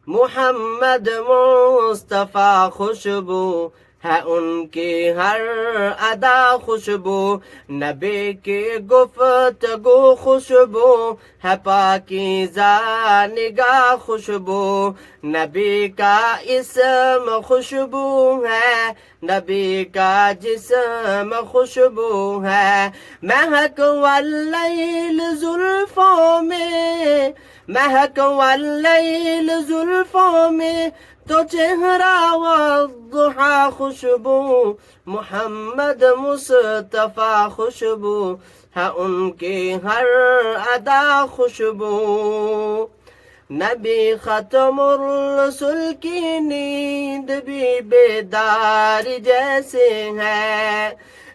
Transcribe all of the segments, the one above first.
محمد مصطفیٰ خوشبو ہے ان کی ہر ادا خوشبو، نبی کی گفتگو خوشبو ہے پاکیزہ نگاہ خوشبو، نبی کا اسم خوشبو ہے، نبی کا جسم خوشبو ہے، مہک واللیل زلفوں میں، مہک واللیل زلفوں میں تو چہرہ والضحا خوشبو، محمد مصطفیٰ خوشبو ہے ان کی ہر ادا خوشبو، نبی ختم الرسل کی نیند بھی بیدار جیسے ہے،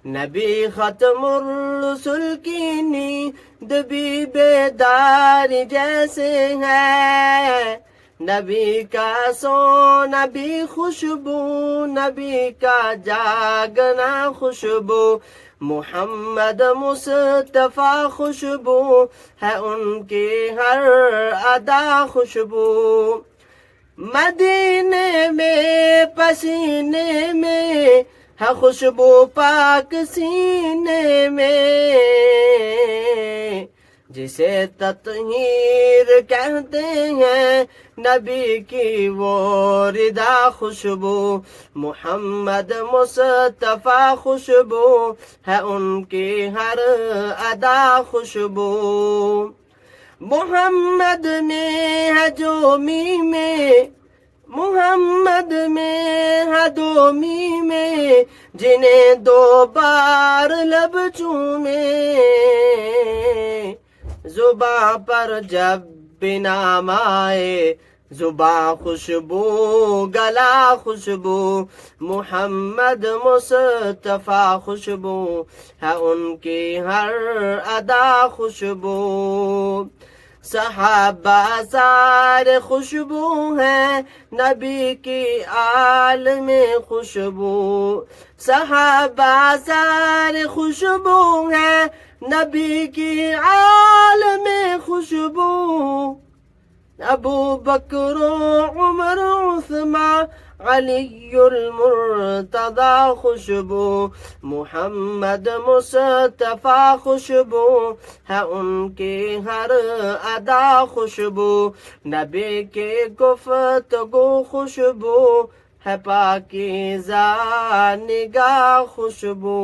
نبی ختم الرسل کی نیند بھی بیدار جیسے ہے، نبی کا سونا بھی خوشبو، نبی کا جاگنا خوشبو، محمد مصطفیٰ خوشبو ہے ان کی ہر ادا خوشبو، مدینے میں پسینے میں ہے خوشبو پاک سینے میں، جسے تطہیر کہتے ہیں نبی کی وہ ردا خوشبو، محمد مصطفیٰ خوشبو ہے ان کی ہر ادا خوشبو، محمد میں ہے جو میں، محمد میں ہے دو میں جنہیں دو بار لب چومے، زباں پر جب بھی نام آئے زباں خوشبو گلا خوشبو، محمد مصطفیٰ خوشبو ہے ان کی ہر ادا خوشبو، صحابہ سارے خوشبو ہیں نبی کی آل میں خوشبو، صحابہ سارے خوشبو ہیں نبی کی آل میں خوشبو، ابو بکر و عمر عثمان علی المرتضی خوشبو، محمد مصطفیٰ خوشبو ہے ان کی ہر ادا خوشبو، نبی کی گفتگو خوشبو ہے پاکیزہ نگاہ خوشبو۔